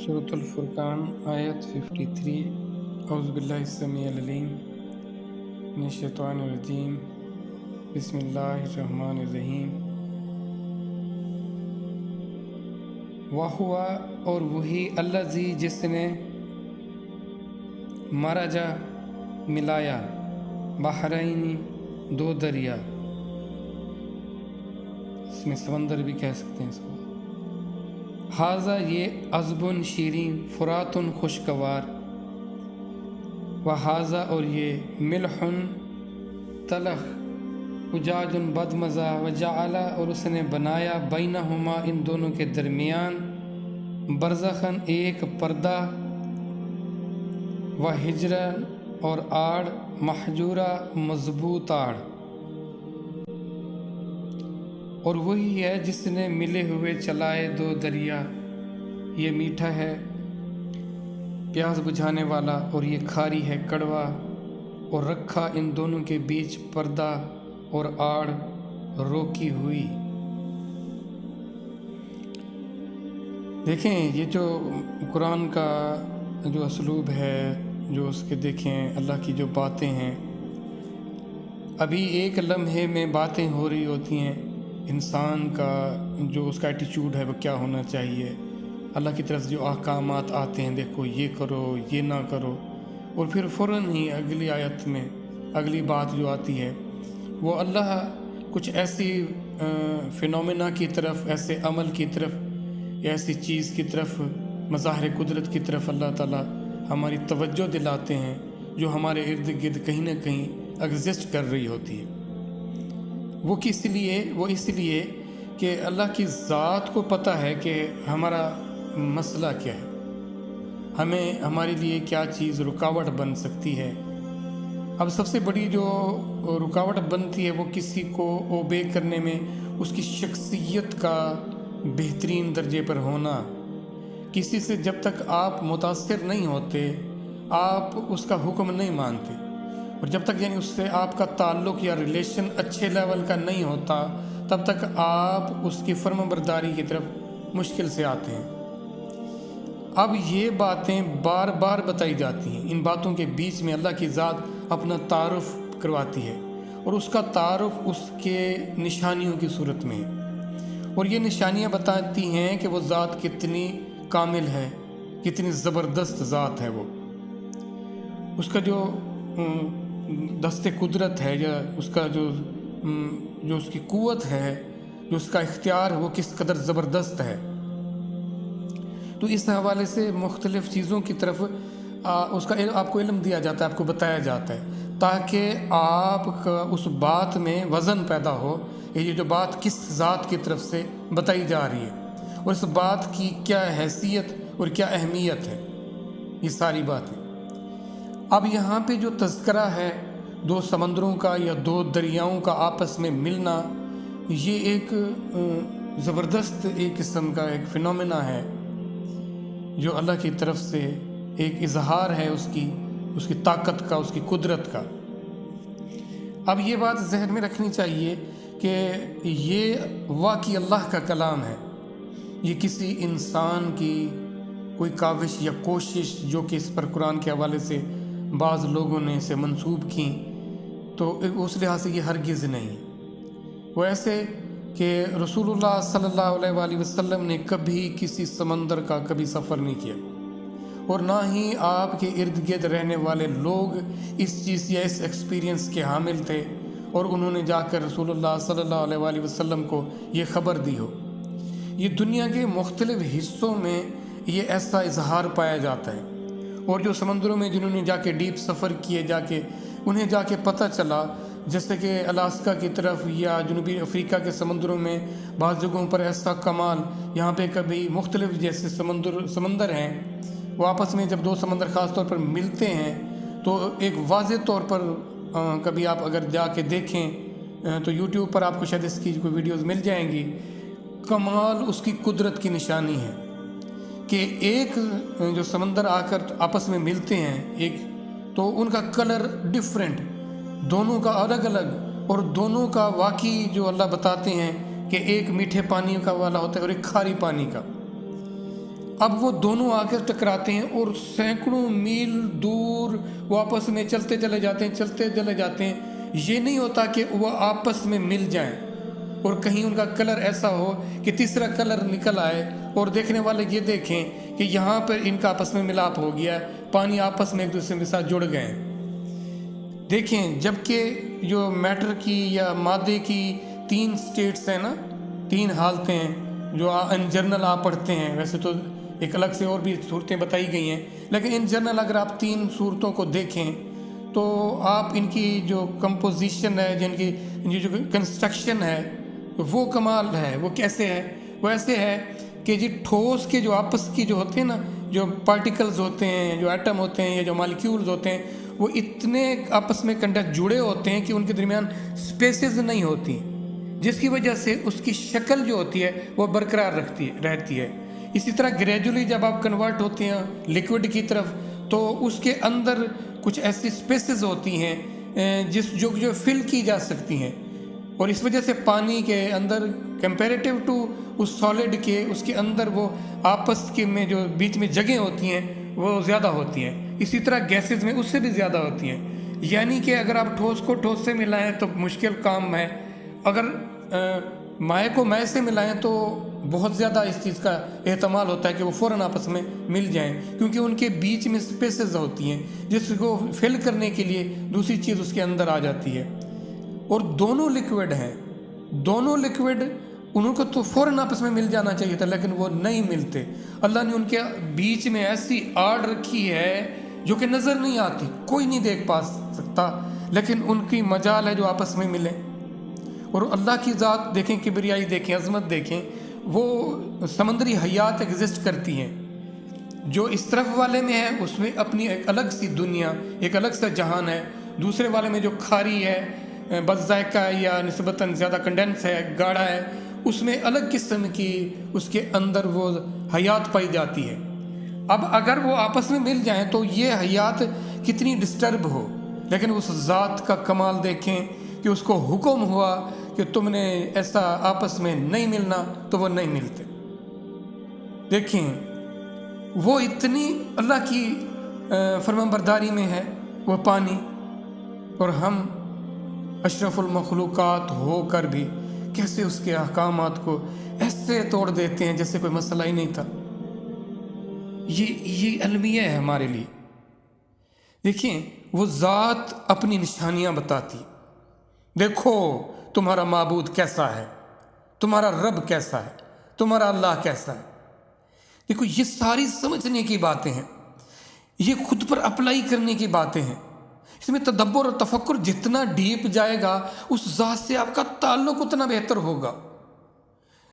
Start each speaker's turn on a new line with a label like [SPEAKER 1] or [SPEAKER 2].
[SPEAKER 1] सूरत अल-फुरक़ान आयत 53 औज़ु बिल्लाहि अस्समीउल अलीम मिनश शैतानिर रजीम बिस्मिल्लाहिर रहमानिर रहीम। वहुवा और वही अल्लज़ी जिसने मरजा मिलाया बहरैनी दो दरिया, इसमें समंदर भी कह सकते हैं इसको। हाजा ये अज़बुन शीरीन फ़ुरातुन खुशगवार, व हाजा और ये मिल्हुन तलख उजाजुन बदमज़ा, व जअला और उसने बनाया बैनहुमा इन दोनों के दरमियान बरज़खन एक पर्दा, व हिजरन और आड़ महजूरा मजबूत आड़। और वही है जिसने मिले हुए चलाए दो दरिया, ये मीठा है प्यास बुझाने वाला और ये खारी है कड़वा, और रखा इन दोनों के बीच पर्दा और आड़ रोकी हुई। देखें ये जो कुरान का जो असलूब है, जो उसके देखें अल्लाह की जो बातें हैं, अभी एक लम्हे में बातें हो रही होती हैं। इंसान का जो उसका एटीट्यूड है वो क्या होना चाहिए, अल्लाह की तरफ से जो अहकामात आते हैं, देखो ये करो ये ना करो, और फिर फ़ौरन ही अगली आयत में अगली बात जो आती है वो अल्लाह कुछ ऐसी फिनोमेना की तरफ, ऐसे अमल की तरफ या ऐसी चीज़ की तरफ, मज़ाहिर कुदरत की तरफ अल्लाह ताला हमारी तवज्जो दिलाते हैं जो हमारे इर्द गिर्द कहीं ना कहीं एग्जिस्ट कर रही होती है। वो इसलिए कि अल्लाह की ज़ात को पता है कि हमारा मसला क्या है, हमें हमारे लिए क्या चीज़ रुकावट बन सकती है। अब सबसे बड़ी जो रुकावट बनती है वो किसी को ओबे करने में उसकी शख्सियत का बेहतरीन दर्जे पर होना। किसी से जब तक आप मुतासिर नहीं होते, आप उसका हुक्म नहीं मानते, और जब तक यानी उससे आपका ताल्लुक़ या रिलेशन अच्छे लेवल का नहीं होता, तब तक आप उसकी फर्माबरदारी की तरफ मुश्किल से आते हैं। अब ये बातें बार बार बताई जाती हैं। इन बातों के बीच में अल्लाह की ज़ात अपना तारुफ़ करवाती है, और उसका तारुफ़ उसके निशानियों की सूरत में है। और ये निशानियाँ बताती हैं कि वो ज़ात कितनी कामिल है, कितनी ज़बरदस्त ज़ात है। वो उसका जो दस्ते कुदरत है, या उसका जो उसकी कुव्वत है, जो उसका इख्तियार है, वो किस कदर ज़बरदस्त है। तो इस हवाले से मुख्तलिफ़ चीज़ों की तरफ उसका आपको इल्म दिया जाता है, आपको बताया जाता है, ताकि आपका उस बात में वज़न पैदा हो, ये जो बात किस ज़ात की तरफ से बताई जा रही है और इस बात की क्या हैसियत और क्या अहमियत है, ये सारी बातें। अब यहाँ पे जो तज़किरा है दो समंदरों का या दो दरियाओं का आपस में मिलना, ये एक ज़बरदस्त एक किस्म का एक फ़िनोमेना है जो अल्लाह की तरफ से एक इजहार है उसकी ताकत का, उसकी कुदरत का। अब ये बात जहन में रखनी चाहिए कि ये वाक़ई अल्लाह का कलाम है, ये किसी इंसान की कोई काविश या कोशिश जो कि इस पर कुरान के हवाले से बाज़ लोगों ने इसे मंसूब की, तो उस लिहाज से ये हरगिज़ नहीं। वो ऐसे कि रसूलुल्लाह सल्लल्लाहु अलैहि वसल्लम ने कभी किसी समंदर का कभी सफ़र नहीं किया, और ना ही आपके इर्द गिर्द रहने वाले लोग इस चीज़ या इस एक्सपीरियंस के हामिल थे, और उन्होंने जाकर रसूलुल्लाह सल्लल्लाहु अलैहि वसल्लम को ये ख़बर दी हो। ये दुनिया के मुख्तलिफ़ हिस्सों में ये ऐसा इजहार पाया जाता है, और जो समंदरों में जिन्होंने जाके डीप सफ़र किए, जाके उन्हें जाके पता चला, जैसे कि अलास्का की तरफ या जनूबी अफ्रीका के समंदरों में बाज़ जगहों पर ऐसा कमाल, यहाँ पे कभी मुख्तलिफ़ जैसे समंदर हैं, वो आपस में जब दो समंदर ख़ास तौर पर मिलते हैं तो एक वाज़े तौर पर कभी आप अगर जाके देखें तो यूट्यूब पर आपको शायद इसकी कोई वीडियोस मिल जाएंगी। कमाल उसकी कुदरत की निशानी है कि एक जो समंदर आकर आपस में मिलते हैं, एक तो उनका कलर डिफरेंट, दोनों का अलग अलग, और दोनों का वाकई जो अल्लाह बताते हैं कि एक मीठे पानी का वाला होता है और एक खारी पानी का। اب وہ دونوں آ کر ٹکراتے ہیں اور سینکڑوں میل دور وہ آپس میں چلتے چلے جاتے ہیں. یہ نہیں ہوتا کہ وہ آپس میں مل جائیں اور کہیں ان کا کلر ایسا ہو کہ تیسرا کلر نکل آئے اور دیکھنے والے یہ دیکھیں کہ یہاں پر ان کا آپس میں ملاپ ہو گیا، پانی آپس میں ایک دوسرے کے ساتھ جڑ گئے ہیں. دیکھیں، جبکہ جو میٹر کی یا مادے کی 3 سٹیٹس ہیں نا، 3 حالتیں ہیں جو ان جنرل آپ پڑھتے ہیں. ویسے تو ایک الگ سے اور بھی صورتیں بتائی گئی ہیں، لیکن ان جنرل اگر آپ 3 صورتوں کو دیکھیں تو آپ ان کی جو کمپوزیشن ہے، جن کی جو کنسٹرکشن ہے وہ کمال ہے. وہ کیسے ہے؟ وہ ایسے ہے کہ جی ٹھوس کے جو آپس کی جو ہوتے ہیں نا، جو پارٹیکلز ہوتے ہیں، جو ایٹم ہوتے ہیں یا جو مالیکیولز ہوتے ہیں، وہ اتنے آپس میں کنڈکٹ جڑے ہوتے ہیں کہ ان کے درمیان سپیسز نہیں ہوتی، جس کی وجہ سے اس کی شکل جو ہوتی ہے وہ برقرار رہتی ہے. اسی طرح گریجولی جب آپ کنورٹ ہوتے ہیں لیکوڈ کی طرف تو اس کے اندر کچھ ایسی سپیسز ہوتی ہیں جو فل کی جا سکتی ہیں، اور اس وجہ سے پانی کے اندر کمپیریٹیو ٹو اس سالڈ کے اس کے اندر وہ آپس کے میں جو بیچ میں جگہیں ہوتی ہیں وہ زیادہ ہوتی ہیں. اسی طرح گیسز میں اس سے بھی زیادہ ہوتی ہیں. یعنی کہ اگر آپ ٹھوس کو ٹھوس سے ملائیں تو مشکل کام ہے، اگر مائع کو مائع سے ملائیں تو بہت زیادہ اس چیز کا احتمال ہوتا ہے کہ وہ فوراً آپس میں مل جائیں، کیونکہ ان کے بیچ میں سپیسز ہوتی ہیں جس کو فل کرنے کے لیے دوسری چیز اس کے اندر آ جاتی ہے. اور دونوں لیکوڈ ہیں، دونوں لیکوڈ انہوں کو تو فوراً آپس میں مل جانا چاہیے تھا، لیکن وہ نہیں ملتے. اللہ نے ان کے بیچ میں ایسی آڑ رکھی ہے جو کہ نظر نہیں آتی، کوئی نہیں دیکھ پا سکتا، لیکن ان کی مجال ہے جو آپس میں ملیں. اور اللہ کی ذات دیکھیں، کبریائی دیکھیں، عظمت دیکھیں. وہ سمندری حیات ایگزسٹ کرتی ہیں، جو اس طرف والے میں ہے اس میں اپنی ایک الگ سی دنیا، ایک الگ سا جہان ہے. دوسرے والے میں جو کھاری ہے، بد ذائقہ ہے یا نسبتاً زیادہ کنڈنس ہے، گاڑھا ہے، اس میں الگ قسم کی اس کے اندر وہ حیات پائی جاتی ہے. اب اگر وہ آپس میں مل جائیں تو یہ حیات کتنی ڈسٹرب ہو، لیکن اس ذات کا کمال دیکھیں کہ اس کو حکم ہوا کہ تم نے ایسا آپس میں نہیں ملنا تو وہ نہیں ملتے. دیکھیں وہ اتنی اللہ کی فرمانبرداری میں ہے وہ پانی، اور ہم اشرف المخلوقات ہو کر بھی کیسے اس کے احکامات کو ایسے توڑ دیتے ہیں جیسے کوئی مسئلہ ہی نہیں تھا. یہ المیہ ہے ہمارے لیے. دیکھیں وہ ذات اپنی نشانیاں بتاتی، دیکھو تمہارا معبود کیسا ہے، تمہارا رب کیسا ہے، تمہارا اللہ کیسا ہے. دیکھو یہ ساری سمجھنے کی باتیں ہیں، یہ خود پر اپلائی کرنے کی باتیں ہیں. اس میں تدبر اور تفکر جتنا ڈیپ جائے گا اس ذات سے آپ کا تعلق اتنا بہتر ہوگا.